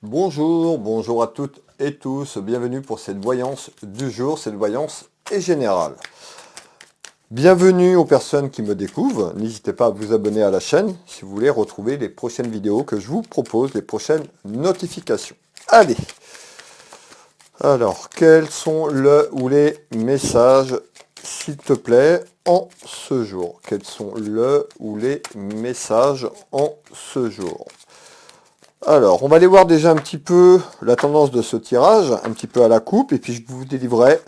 Bonjour, bonjour à toutes et tous, bienvenue pour cette voyance du jour, cette voyance est générale. Bienvenue aux personnes qui me découvrent, n'hésitez pas à vous abonner à la chaîne si vous voulez retrouver les prochaines vidéos que je vous propose, les prochaines notifications. Allez, alors quels sont le ou les messages s'il te plaît en ce jour? Quels sont le ou les messages en ce jour? Alors, on va aller voir déjà un petit peu la tendance de ce tirage, un petit peu à la coupe, et puis je vous délivrerai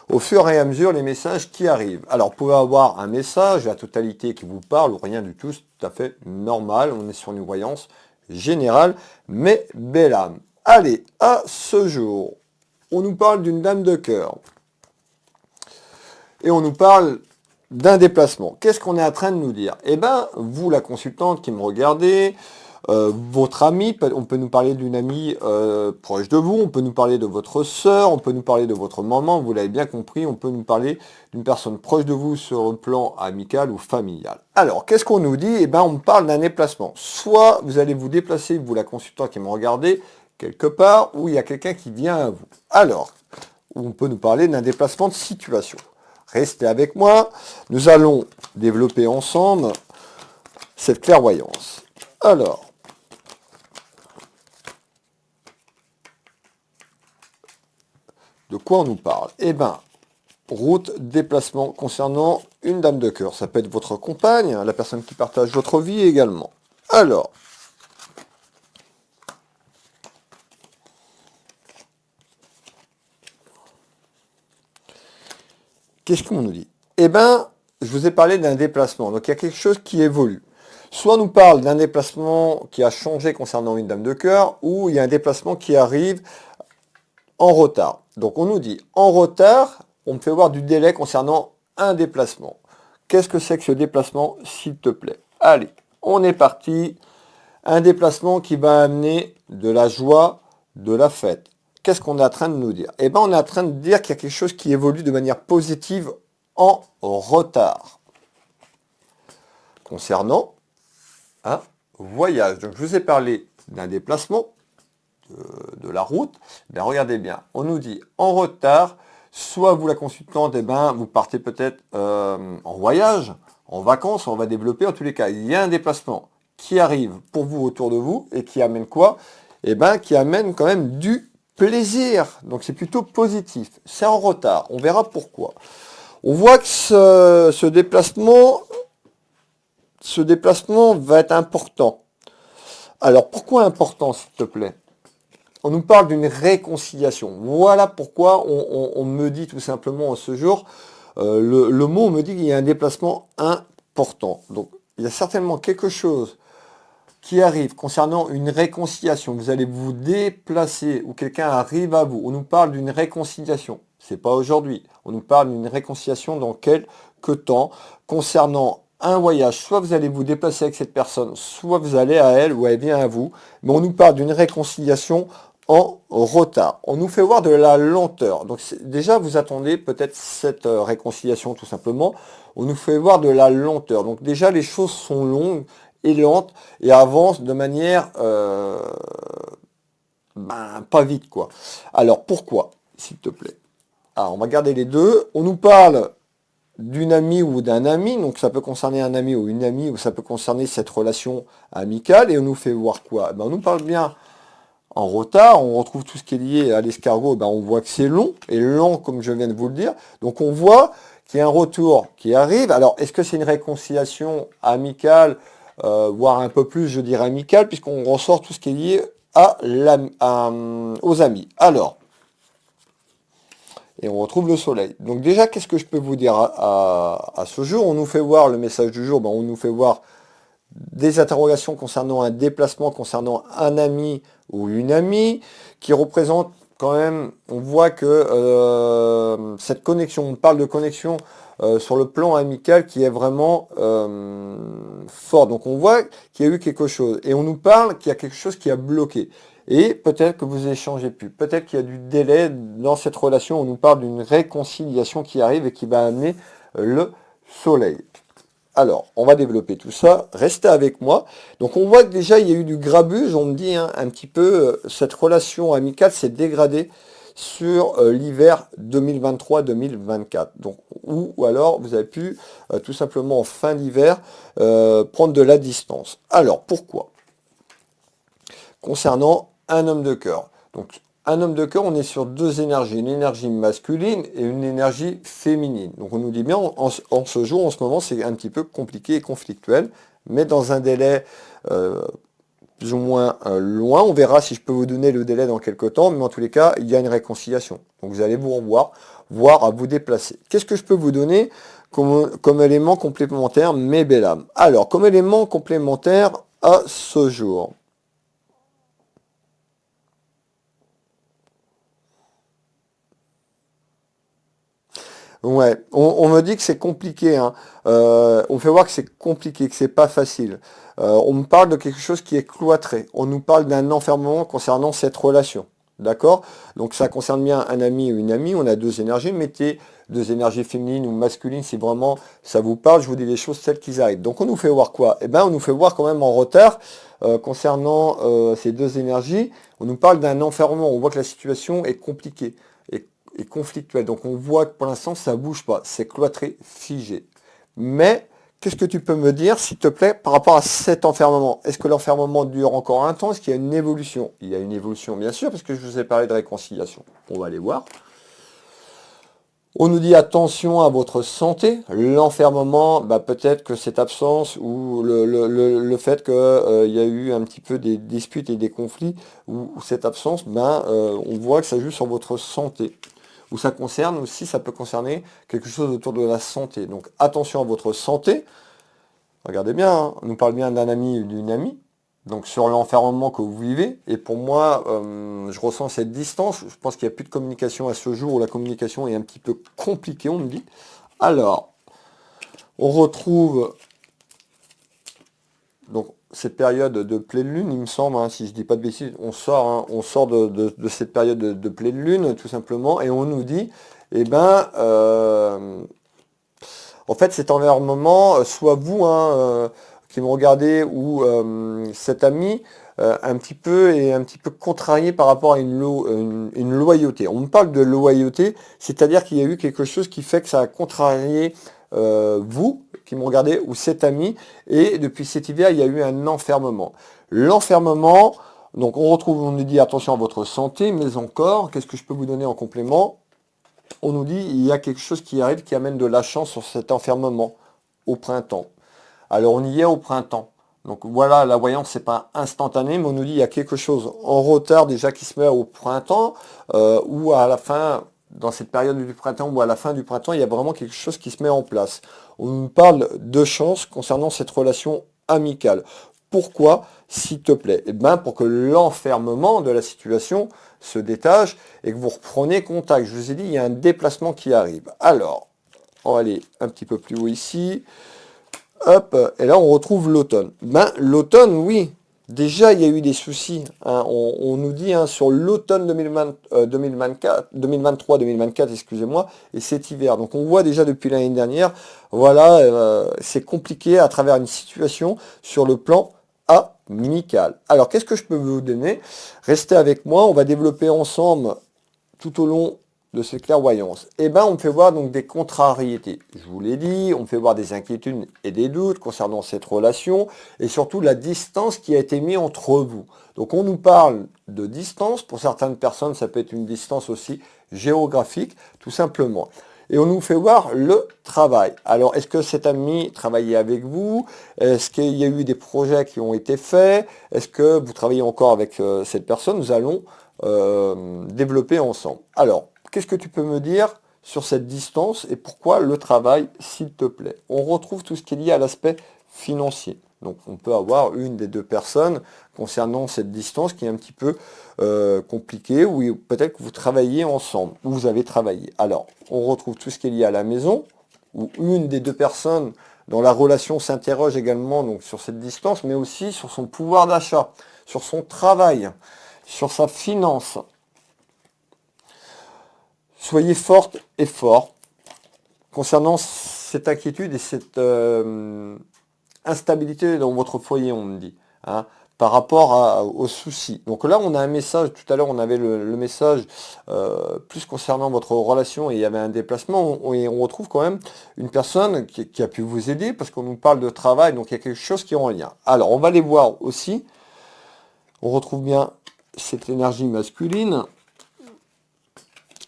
au fur et à mesure les messages qui arrivent. Alors, vous pouvez avoir un message, la totalité qui vous parle, ou rien du tout, c'est tout à fait normal, on est sur une voyance générale, mais belle âme. Allez, à ce jour, on nous parle d'une dame de cœur, et on nous parle d'un déplacement. Qu'est-ce qu'on est en train de nous dire? Eh bien, vous, la consultante qui me regardez, votre ami, on peut nous parler d'une amie proche de vous, on peut nous parler de votre sœur, on peut nous parler de votre maman, vous l'avez bien compris, on peut nous parler d'une personne proche de vous sur le plan amical ou familial. Alors, qu'est-ce qu'on nous dit? Eh bien, on parle d'un déplacement. Soit vous allez vous déplacer, vous la consultante qui me regardez, quelque part où il y a quelqu'un qui vient à vous. Alors, on peut nous parler d'un déplacement de situation. Restez avec moi, nous allons développer ensemble cette clairvoyance. Alors, de quoi on nous parle? Eh bien, route, déplacement concernant une dame de cœur. Ça peut être votre compagne, la personne qui partage votre vie également. Alors, qu'est-ce qu'on nous dit? Eh bien, je vous ai parlé d'un déplacement. Donc, il y a quelque chose qui évolue. Soit on nous parle d'un déplacement qui a changé concernant une dame de cœur, ou il y a un déplacement qui arrive en retard. Donc, on nous dit en retard, on me fait voir du délai concernant un déplacement. Qu'est-ce que c'est que ce déplacement, s'il te plaît? Allez, on est parti. Un déplacement qui va amener de la joie, de la fête. Qu'est-ce qu'on est en train de nous dire? Eh bien, on est en train de dire qu'il y a quelque chose qui évolue de manière positive en retard. Concernant un voyage. Donc, je vous ai parlé d'un déplacement, de la route. Ben, regardez bien, on nous dit en retard, soit vous la consultante, eh ben, vous partez peut-être en voyage, en vacances, on va développer. En tous les cas, il y a un déplacement qui arrive pour vous autour de vous et qui amène quoi? Eh ben, qui amène quand même du plaisir. Donc c'est plutôt positif. C'est en retard. On verra pourquoi. On voit que ce déplacement va être important. Alors pourquoi important, s'il te plaît? On nous parle d'une réconciliation. Voilà pourquoi on me dit tout simplement en ce jour, le mot me dit qu'il y a un déplacement important. Donc il y a certainement quelque chose qui arrive concernant une réconciliation. Vous allez vous déplacer ou quelqu'un arrive à vous. On nous parle d'une réconciliation. C'est pas aujourd'hui. On nous parle d'une réconciliation dans quelques temps concernant un voyage. Soit vous allez vous déplacer avec cette personne, soit vous allez à elle ou elle vient à vous. Mais on nous parle d'une réconciliation en retard. On nous fait voir de la lenteur. Donc déjà, vous attendez peut-être cette réconciliation tout simplement. On nous fait voir de la lenteur. Donc déjà, les choses sont longues et lentes et avancent de manière pas vite, quoi. Alors, pourquoi, s'il te plaît? Alors, on va garder les deux. On nous parle d'une amie ou d'un ami, donc ça peut concerner un ami ou une amie, ou ça peut concerner cette relation amicale, et on nous fait voir quoi? On nous parle bien en retard, on retrouve tout ce qui est lié à l'escargot, on voit que c'est long, et lent comme je viens de vous le dire. Donc on voit qu'il y a un retour qui arrive. Alors est-ce que c'est une réconciliation amicale, voire un peu plus, je dirais amicale, puisqu'on ressort tout ce qui est lié aux amis. Alors, et on retrouve le soleil. Donc déjà, qu'est-ce que je peux vous dire à ce jour? On nous fait voir le message du jour, on nous fait voir des interrogations concernant un déplacement, concernant un ami ou une amie, qui représente quand même, on voit que cette connexion, on parle de connexion sur le plan amical qui est vraiment fort. Donc on voit qu'il y a eu quelque chose. Et on nous parle qu'il y a quelque chose qui a bloqué. Et peut-être que vous échangez plus. Peut-être qu'il y a du délai dans cette relation. On nous parle d'une réconciliation qui arrive et qui va amener le soleil. Alors, on va développer tout ça. Restez avec moi. Donc, on voit que déjà, il y a eu du grabuge. On me dit hein, un petit peu, cette relation amicale s'est dégradée sur l'hiver 2023-2024. Donc, ou alors, vous avez pu tout simplement en fin d'hiver prendre de la distance. Alors, pourquoi? Concernant un homme de cœur. Donc, un homme de cœur, on est sur deux énergies, une énergie masculine et une énergie féminine. Donc on nous dit bien, en ce jour, en ce moment, c'est un petit peu compliqué et conflictuel, mais dans un délai plus ou moins loin, on verra si je peux vous donner le délai dans quelques temps, mais en tous les cas, il y a une réconciliation. Donc vous allez vous revoir, voir à vous déplacer. Qu'est-ce que je peux vous donner comme élément complémentaire, mes belles âmes? Alors, comme élément complémentaire à ce jour, ouais, on me dit que c'est compliqué, hein. On fait voir que c'est compliqué, que c'est pas facile. On me parle de quelque chose qui est cloîtré. On nous parle d'un enfermement concernant cette relation. D'accord? Donc ça concerne bien un ami ou une amie. On a deux énergies. Mettez deux énergies féminines ou masculines si vraiment ça vous parle. Je vous dis les choses telles qu'ils arrivent. Donc on nous fait voir quoi? Eh bien, on nous fait voir quand même en retard concernant ces deux énergies. On nous parle d'un enfermement. On voit que la situation est compliquée et conflictuel. Donc on voit que pour l'instant ça bouge pas, c'est cloîtré, figé. Mais qu'est-ce que tu peux me dire, s'il te plaît, par rapport à cet enfermement? Est-ce que l'enfermement dure encore un temps? Est-ce qu'il y a une évolution? Il y a une évolution bien sûr, parce que je vous ai parlé de réconciliation. On va aller voir. On nous dit attention à votre santé. L'enfermement, bah, peut-être que cette absence ou le fait qu'il y a eu un petit peu des disputes et des conflits, ou cette absence, ben, on voit que ça joue sur votre santé. Ou ça concerne aussi, ça peut concerner quelque chose autour de la santé. Donc attention à votre santé. Regardez bien, hein, on nous parle bien d'un ami ou d'une amie. Donc sur l'enfermement que vous vivez. Et pour moi, je ressens cette distance. Je pense qu'il n'y a plus de communication à ce jour où la communication est un petit peu compliquée, on me dit. Alors, on retrouve donc cette période de pleine lune, il me semble, hein, si je ne dis pas de bêtises, on sort de cette période de pleine lune, tout simplement, et on nous dit, eh ben, en fait, cet environnement, soit vous hein, qui me regardez ou cet ami, un petit peu contrarié par rapport à une loyauté. On me parle de loyauté, c'est-à-dire qu'il y a eu quelque chose qui fait que ça a contrarié vous qui me regardez ou cet ami, et depuis cet hiver, il y a eu un enfermement. L'enfermement, donc on nous dit attention à votre santé, mais encore, qu'est-ce que je peux vous donner en complément? On nous dit il y a quelque chose qui arrive qui amène de la chance sur cet enfermement au printemps. Alors on y est au printemps. Donc voilà, la voyance c'est pas instantané, mais on nous dit il y a quelque chose en retard déjà qui se met au printemps ou à la fin, dans cette période du printemps ou à la fin du printemps, il y a vraiment quelque chose qui se met en place. On nous parle de chance concernant cette relation amicale. Pourquoi, s'il te plaît? Eh bien, pour que l'enfermement de la situation se détache et que vous repreniez contact. Je vous ai dit, il y a un déplacement qui arrive. Alors, on va aller un petit peu plus haut ici. Hop, et là on retrouve l'automne. Ben, l'automne, oui. Déjà, il y a eu des soucis. Hein. On nous dit hein, sur l'automne 2023-2024, excusez-moi, et cet hiver. Donc on voit déjà depuis l'année dernière, voilà, c'est compliqué à travers une situation sur le plan amical. Alors, qu'est-ce que je peux vous donner? Restez avec moi, on va développer ensemble tout au long de ces clairvoyances. Eh bien, on me fait voir donc des contrariétés. Je vous l'ai dit, on me fait voir des inquiétudes et des doutes concernant cette relation et surtout la distance qui a été mise entre vous. Donc, on nous parle de distance. Pour certaines personnes, ça peut être une distance aussi géographique, tout simplement. Et on nous fait voir le travail. Alors, est-ce que cet ami travaillait avec vous? Est-ce qu'il y a eu des projets qui ont été faits? Est-ce que vous travaillez encore avec cette personne? Nous allons développer ensemble. Alors, qu'est-ce que tu peux me dire sur cette distance et pourquoi le travail, s'il te plaît? On retrouve tout ce qui est lié à l'aspect financier. Donc, on peut avoir une des deux personnes concernant cette distance qui est un petit peu compliquée, ou peut-être que vous travaillez ensemble, ou vous avez travaillé. Alors, on retrouve tout ce qui est lié à la maison, où une des deux personnes dans la relation s'interroge également donc, sur cette distance, mais aussi sur son pouvoir d'achat, sur son travail, sur sa finance. Soyez forte et fort concernant cette inquiétude et cette instabilité dans votre foyer, on me dit, hein, par rapport aux soucis. Donc là, on a un message, tout à l'heure, on avait le message plus concernant votre relation et il y avait un déplacement, et on retrouve quand même une personne qui a pu vous aider, parce qu'on nous parle de travail, donc il y a quelque chose qui est en lien. Alors, on va les voir aussi. On retrouve bien cette énergie masculine.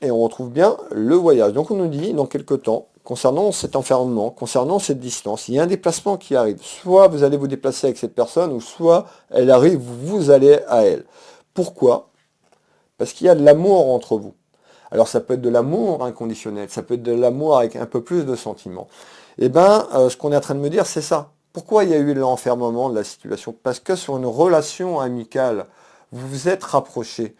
Et on retrouve bien le voyage. Donc on nous dit, dans quelques temps, concernant cet enfermement, concernant cette distance, il y a un déplacement qui arrive. Soit vous allez vous déplacer avec cette personne, ou soit elle arrive, vous allez à elle. Pourquoi? Parce qu'il y a de l'amour entre vous. Alors ça peut être de l'amour inconditionnel, ça peut être de l'amour avec un peu plus de sentiments. Eh bien, ce qu'on est en train de me dire, c'est ça. Pourquoi il y a eu l'enfermement de la situation? Parce que sur une relation amicale, vous vous êtes rapprochés.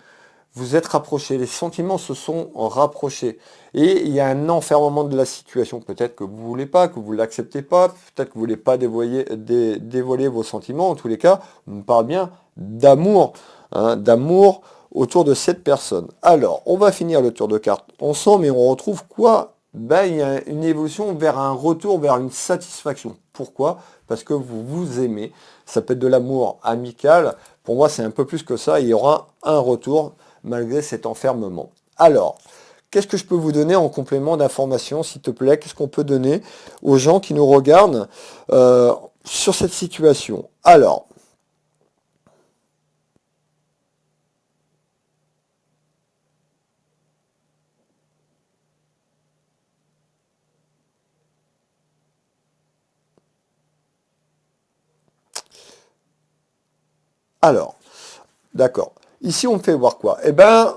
Vous êtes rapprochés, les sentiments se sont rapprochés. Et il y a un enfermement de la situation. Peut-être que vous ne voulez pas, que vous ne l'acceptez pas, peut-être que vous ne voulez pas dévoiler vos sentiments. En tous les cas, on parle bien d'amour, hein, d'amour autour de cette personne. Alors, on va finir le tour de cartes ensemble et on retrouve quoi? Ben, il y a une évolution vers un retour, vers une satisfaction. Pourquoi? Parce que vous vous aimez. Ça peut être de l'amour amical. Pour moi, c'est un peu plus que ça. Il y aura un retour malgré cet enfermement. Alors, qu'est-ce que je peux vous donner en complément d'information, s'il te plaît? Qu'est-ce qu'on peut donner aux gens qui nous regardent sur cette situation? Alors, d'accord. Ici, on me fait voir quoi? Eh bien,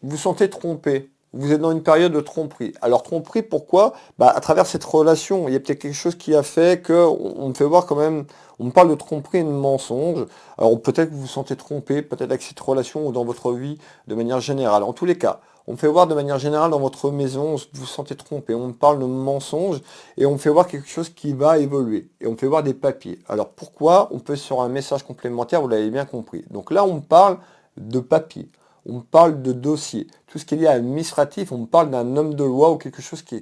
vous sentez trompé. Vous êtes dans une période de tromperie. Alors, tromperie, pourquoi? Bah, à travers cette relation, il y a peut-être quelque chose qui a fait qu'on me fait voir quand même, on me parle de tromperie et de mensonge. Alors, peut-être que vous vous sentez trompé, peut-être avec cette relation ou dans votre vie de manière générale. En tous les cas, on me fait voir de manière générale dans votre maison, vous vous sentez trompé. On me parle de mensonge et on me fait voir quelque chose qui va évoluer. Et on me fait voir des papiers. Alors pourquoi? On peut sur un message complémentaire, vous l'avez bien compris. Donc là, on me parle de papier. On me parle de dossier. Tout ce qui est lié à administratif, on me parle d'un homme de loi ou quelque chose qui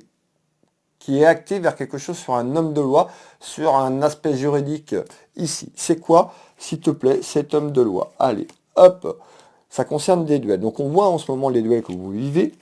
est acté vers quelque chose sur un homme de loi, sur un aspect juridique ici. C'est quoi, s'il te plaît, cet homme de loi? Allez, hop, ça concerne des duels. Donc on voit en ce moment les duels que vous vivez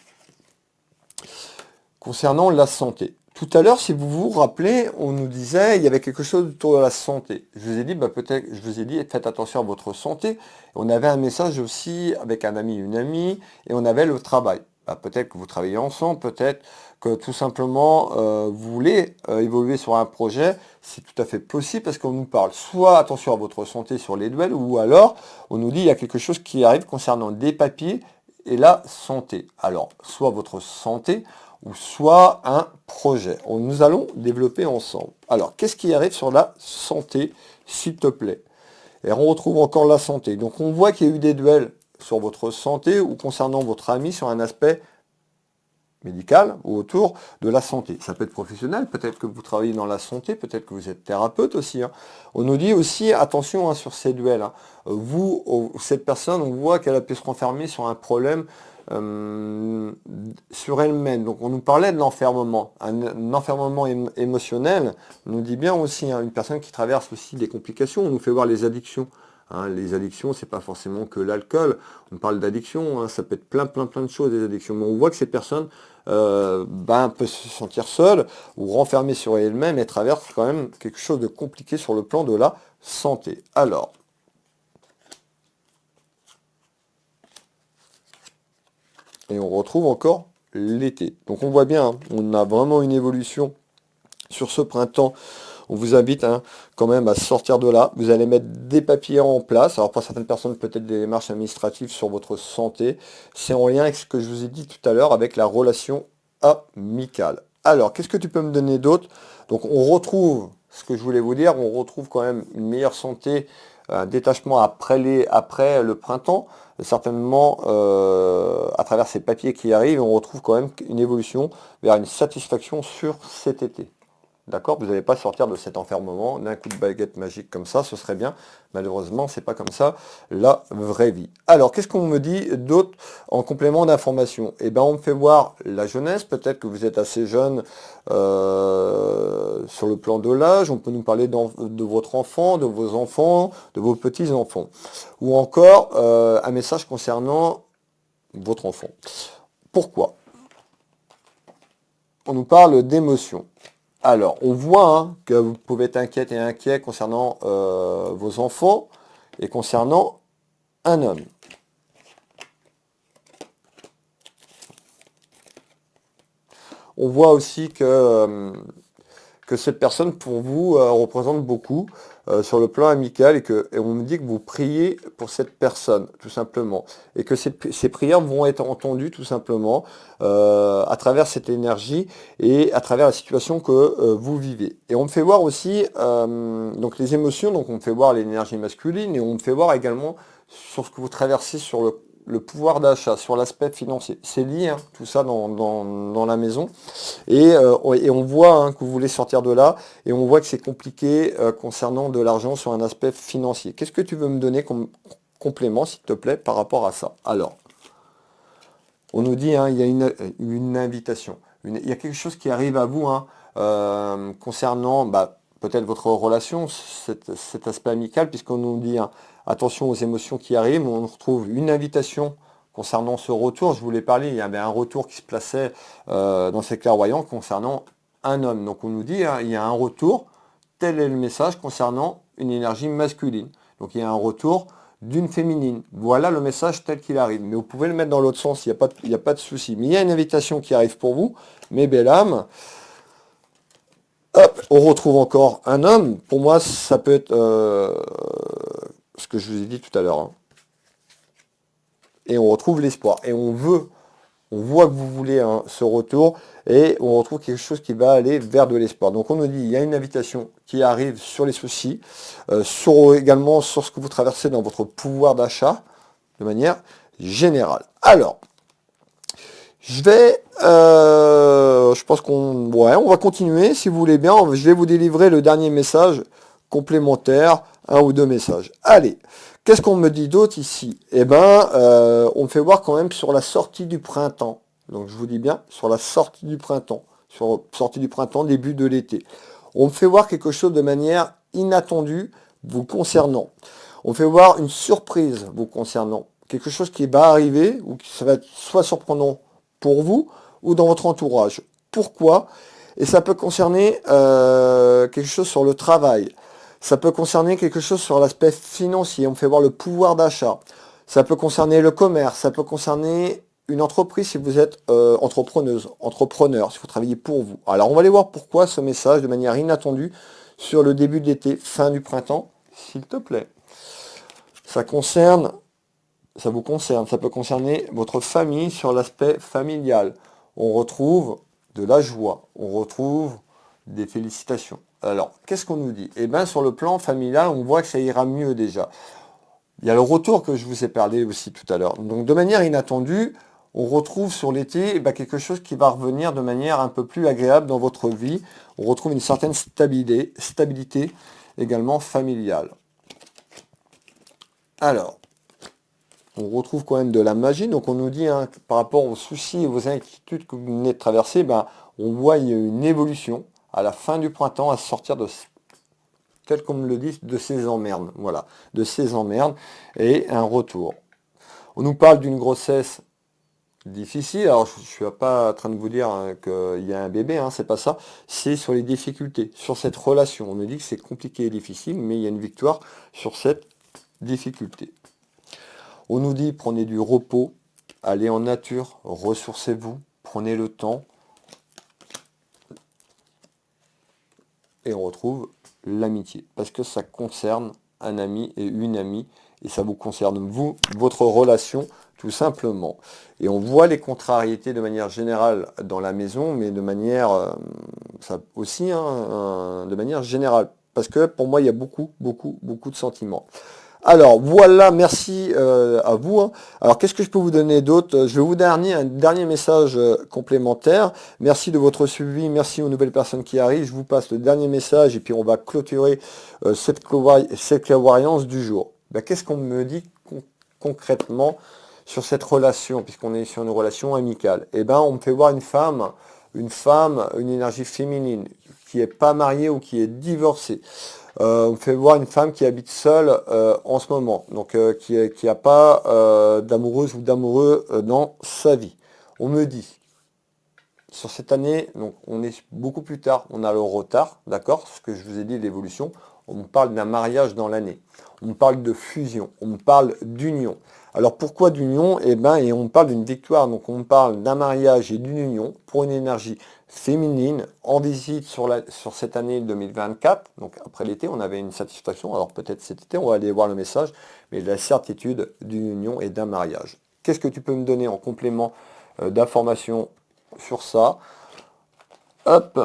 concernant la santé. Tout à l'heure, si vous vous rappelez, on nous disait il y avait quelque chose autour de la santé. Je vous ai dit, peut-être, je vous ai dit, faites attention à votre santé. On avait un message aussi avec un ami, une amie, et on avait le travail. Peut-être que vous travaillez ensemble, peut-être que tout simplement vous voulez évoluer sur un projet. C'est tout à fait possible parce qu'on nous parle soit attention à votre santé sur les duels, ou alors on nous dit il y a quelque chose qui arrive concernant des papiers et la santé. Alors, soit votre santé, ou soit un projet. Nous allons développer ensemble. Alors, qu'est-ce qui arrive sur la santé, s'il te plaît? Et on retrouve encore la santé. Donc, on voit qu'il y a eu des duels sur votre santé ou concernant votre ami sur un aspect médical ou autour de la santé. Ça peut être professionnel, peut-être que vous travaillez dans la santé, peut-être que vous êtes thérapeute aussi. Hein. On nous dit aussi, attention hein, sur ces duels. Hein. Cette personne, on voit qu'elle a pu se renfermer sur un problème sur elle-même. Donc on nous parlait de l'enfermement, un enfermement émotionnel. On nous dit bien aussi hein, une personne qui traverse aussi des complications. On nous fait voir les addictions. Hein, les addictions, c'est pas forcément que l'alcool. On parle d'addiction, hein, ça peut être plein de choses des addictions. Mais on voit que ces personnes peuvent se sentir seules ou renfermées sur elles-mêmes et traversent quand même quelque chose de compliqué sur le plan de la santé. Alors, et on retrouve encore l'été. Donc on voit bien, hein, on a vraiment une évolution sur ce printemps. On vous invite hein, quand même à sortir de là. Vous allez mettre des papiers en place. Alors pour certaines personnes, peut-être des démarches administratives sur votre santé. C'est en lien avec ce que je vous ai dit tout à l'heure avec la relation amicale. Alors, qu'est-ce que tu peux me donner d'autre? Donc on retrouve ce que je voulais vous dire. On retrouve quand même une meilleure santé, un détachement après le printemps. Certainement, à travers ces papiers qui arrivent, on retrouve quand même une évolution vers une satisfaction sur cet été. D'accord? Vous n'allez pas sortir de cet enfermement d'un coup de baguette magique comme ça, ce serait bien. Malheureusement, c'est pas comme ça la vraie vie. Alors, qu'est-ce qu'on me dit d'autre en complément d'information? Eh bien, on me fait voir la jeunesse, peut-être que vous êtes assez jeune sur le plan de l'âge, on peut nous parler de votre enfant, de vos petits-enfants. Ou encore un message concernant votre enfant. Pourquoi? On nous parle d'émotions. Alors, on voit hein, que vous pouvez être inquiète et inquiet concernant vos enfants et concernant un homme. On voit aussi que cette personne, pour vous, représente beaucoup sur le plan amical et on me dit que vous priez pour cette personne, tout simplement. Et que ces prières vont être entendues, tout simplement, à travers cette énergie et à travers la situation que vous vivez. Et on me fait voir aussi donc les émotions, donc on me fait voir l'énergie masculine et on me fait voir également sur ce que vous traversez sur le pouvoir d'achat, sur l'aspect financier. C'est lié, hein, tout ça dans la maison. Et on voit hein, que vous voulez sortir de là, et on voit que c'est compliqué concernant de l'argent sur un aspect financier. Qu'est-ce que tu veux me donner comme complément, s'il te plaît, par rapport à ça? Alors, on nous dit, hein, il y a une invitation. Il y a quelque chose qui arrive à vous hein, concernant peut-être votre relation, cet aspect amical, puisqu'on nous dit, hein, attention aux émotions qui arrivent, on retrouve une invitation concernant ce retour. Je voulais parler, il y avait un retour qui se plaçait dans ces clairvoyants concernant un homme. Donc on nous dit, hein, il y a un retour, tel est le message concernant une énergie masculine. Donc il y a un retour d'une féminine. Voilà le message tel qu'il arrive. Mais vous pouvez le mettre dans l'autre sens, il n'y a pas de souci. Mais il y a une invitation qui arrive pour vous, mes belles âmes. Hop, on retrouve encore un homme. Pour moi, ça peut être ce que je vous ai dit tout à l'heure. Hein. Et on retrouve l'espoir. Et on voit que vous voulez hein, ce retour. Et on retrouve quelque chose qui va aller vers de l'espoir. Donc on nous dit, il y a une invitation qui arrive sur les soucis, également sur ce que vous traversez dans votre pouvoir d'achat, de manière générale. Alors, je pense on va continuer, si vous voulez bien. Je vais vous délivrer le dernier message complémentaire, un ou deux messages. Allez, qu'est-ce qu'on me dit d'autre ici? Eh bien, on me fait voir quand même sur la sortie du printemps. Donc je vous dis bien, sur la sortie du printemps, début de l'été. On me fait voir quelque chose de manière inattendue vous concernant. On me fait voir une surprise vous concernant. Quelque chose qui va arriver, ou qui ça va être soit surprenant pour vous, ou dans votre entourage. Pourquoi? Et ça peut concerner quelque chose sur le travail. Ça peut concerner quelque chose sur l'aspect financier. On me fait voir le pouvoir d'achat. Ça peut concerner le commerce. Ça peut concerner une entreprise si vous êtes entrepreneur, si vous travaillez pour vous. Alors on va aller voir pourquoi ce message de manière inattendue sur le début de l'été, fin du printemps, s'il te plaît. Ça vous concerne, ça peut concerner votre famille sur l'aspect familial. On retrouve de la joie, on retrouve des félicitations. Alors, qu'est-ce qu'on nous dit? Eh bien, sur le plan familial, on voit que ça ira mieux déjà. Il y a le retour que je vous ai parlé aussi tout à l'heure. Donc, de manière inattendue, on retrouve sur l'été quelque chose qui va revenir de manière un peu plus agréable dans votre vie. On retrouve une certaine stabilité également familiale. Alors, on retrouve quand même de la magie. Donc on nous dit, hein, par rapport aux soucis et aux inquiétudes que vous venez de traverser, on voit il y a une évolution à la fin du printemps à sortir de, tel qu'on me le dit, de ces emmerdes. Voilà, de ces emmerdes et un retour. On nous parle d'une grossesse difficile. Alors je ne suis pas en train de vous dire hein, qu'il y a un bébé, hein, c'est pas ça. C'est sur les difficultés, sur cette relation. On nous dit que c'est compliqué et difficile, mais il y a une victoire sur cette difficulté. On nous dit, prenez du repos, allez en nature, ressourcez-vous, prenez le temps. Et on retrouve l'amitié, parce que ça concerne un ami et une amie, et ça vous concerne vous, votre relation, tout simplement. Et on voit les contrariétés de manière générale dans la maison, mais de manière, ça aussi, hein, de manière générale. Parce que pour moi, il y a beaucoup de sentiments. Alors voilà, merci à vous, hein. Alors qu'est-ce que je peux vous donner d'autre? Je vais vous donner un dernier message complémentaire. Merci de votre suivi, merci aux nouvelles personnes qui arrivent. Je vous passe le dernier message et puis on va clôturer cette clairvoyance du jour. Ben, qu'est-ce qu'on me dit concrètement sur cette relation, puisqu'on est sur une relation amicale? Eh ben, on me fait voir une énergie féminine, qui n'est pas mariée ou qui est divorcée. On me fait voir une femme qui habite seule en ce moment, donc qui n'a pas d'amoureuse ou d'amoureux dans sa vie. On me dit, sur cette année, donc on est beaucoup plus tard, on a le retard, d'accord? Ce que je vous ai dit, l'évolution. On me parle d'un mariage dans l'année. On me parle de fusion. On me parle d'union. Alors pourquoi d'union? Eh ben, et on me parle d'une victoire. Donc on me parle d'un mariage et d'une union pour une énergie féminine en visite sur cette année 2024. Donc après l'été, on avait une satisfaction. Alors peut-être cet été, on va aller voir le message, mais la certitude d'une union et d'un mariage. Qu'est-ce que tu peux me donner en complément d'informations sur ça? Hop,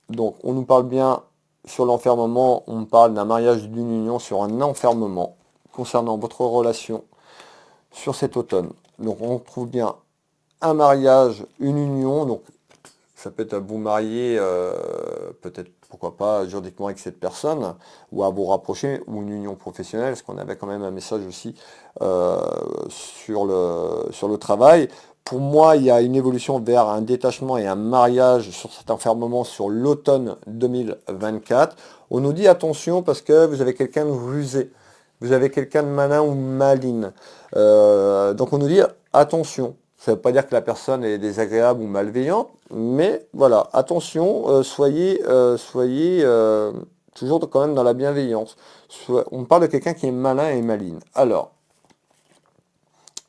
donc on nous parle bien sur l'enfermement, on parle d'un mariage d'une union sur un enfermement concernant votre relation sur cet automne. Donc on trouve bien un mariage, une union, donc ça peut être à vous marier, peut-être pourquoi pas juridiquement avec cette personne, ou à vous rapprocher, ou une union professionnelle, parce qu'on avait quand même un message aussi sur le travail. Pour moi, il y a une évolution vers un détachement et un mariage sur cet enfermement sur l'automne 2024. On nous dit attention parce que vous avez quelqu'un de rusé, vous avez quelqu'un de malin ou maline. Donc on nous dit attention. Ça ne veut pas dire que la personne est désagréable ou malveillante, mais voilà, attention, soyez toujours quand même dans la bienveillance. On parle de quelqu'un qui est malin et maligne. Alors,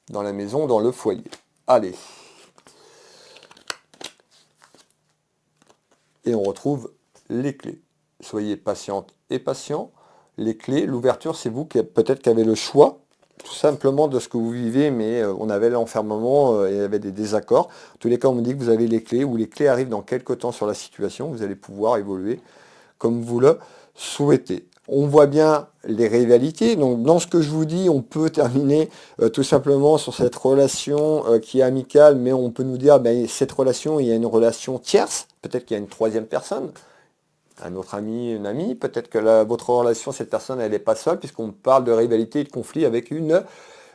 dans la maison, dans le foyer. Allez. Et on retrouve les clés. Soyez patiente et patient. Les clés, l'ouverture, c'est vous qui peut-être qui avez le choix tout simplement de ce que vous vivez, mais on avait l'enfermement et il y avait des désaccords. En tous les cas, on me dit que vous avez les clés, ou les clés arrivent dans quelques temps sur la situation, vous allez pouvoir évoluer comme vous le souhaitez. On voit bien les rivalités, donc dans ce que je vous dis, on peut terminer tout simplement sur cette relation qui est amicale, mais on peut nous dire, ben, cette relation, il y a une relation tierce, peut-être qu'il y a une troisième personne, un autre ami, une amie, peut-être que votre relation, cette personne, elle n'est pas seule, puisqu'on parle de rivalité et de conflit avec une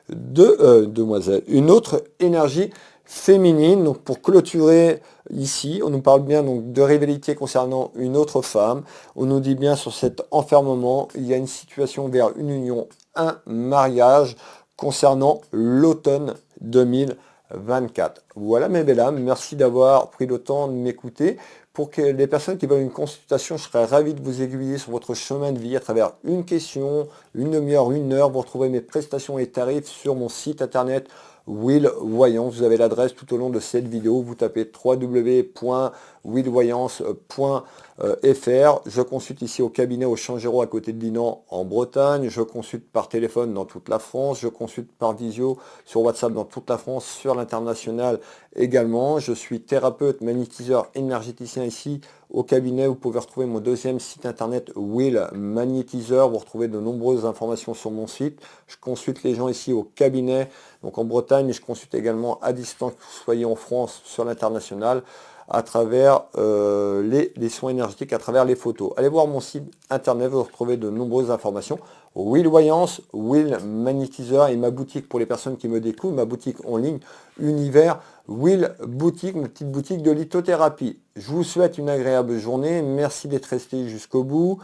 demoiselle. Une autre énergie féminine, donc pour clôturer ici, on nous parle bien donc de rivalité concernant une autre femme, on nous dit bien sur cet enfermement, il y a une situation vers une union, un mariage concernant l'automne 2024. Voilà mes belles âmes, merci d'avoir pris le temps de m'écouter. Pour que les personnes qui veulent une consultation, je serais ravi de vous aiguiller sur votre chemin de vie à travers une question, une demi-heure, une heure. Vous retrouvez mes prestations et tarifs sur mon site internet Will Voyance. Vous avez l'adresse tout au long de cette vidéo. Vous tapez www.willvoyance.fr. Je consulte ici au cabinet au Changero à côté de Dinan en Bretagne. Je consulte par téléphone dans toute la France. Je consulte par visio sur WhatsApp dans toute la France, sur l'international également. Je suis thérapeute, magnétiseur, énergéticien ici au cabinet. Vous pouvez retrouver mon deuxième site internet Will Magnétiseur. Vous retrouvez de nombreuses informations sur mon site. Je consulte les gens ici au cabinet, donc en Bretagne, mais je consulte également à distance, que vous soyez en France, sur l'international, à travers les soins énergétiques, à travers les photos. Allez voir mon site internet, vous retrouvez de nombreuses informations. Will Voyance, Will Magnétiseur et ma boutique pour les personnes qui me découvrent, ma boutique en ligne, Univers Will Boutique, ma petite boutique de lithothérapie. Je vous souhaite une agréable journée, merci d'être resté jusqu'au bout.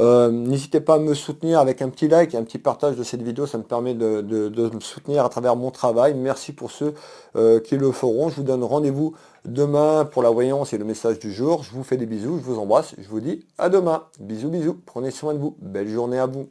N'hésitez pas à me soutenir avec un petit like, un petit partage de cette vidéo, ça me permet de me soutenir à travers mon travail. Merci pour ceux qui le feront. Je vous donne rendez-vous demain pour la voyance et le message du jour. Je vous fais des bisous, je vous embrasse, je vous dis à demain. Bisous, bisous, prenez soin de vous. Belle journée à vous.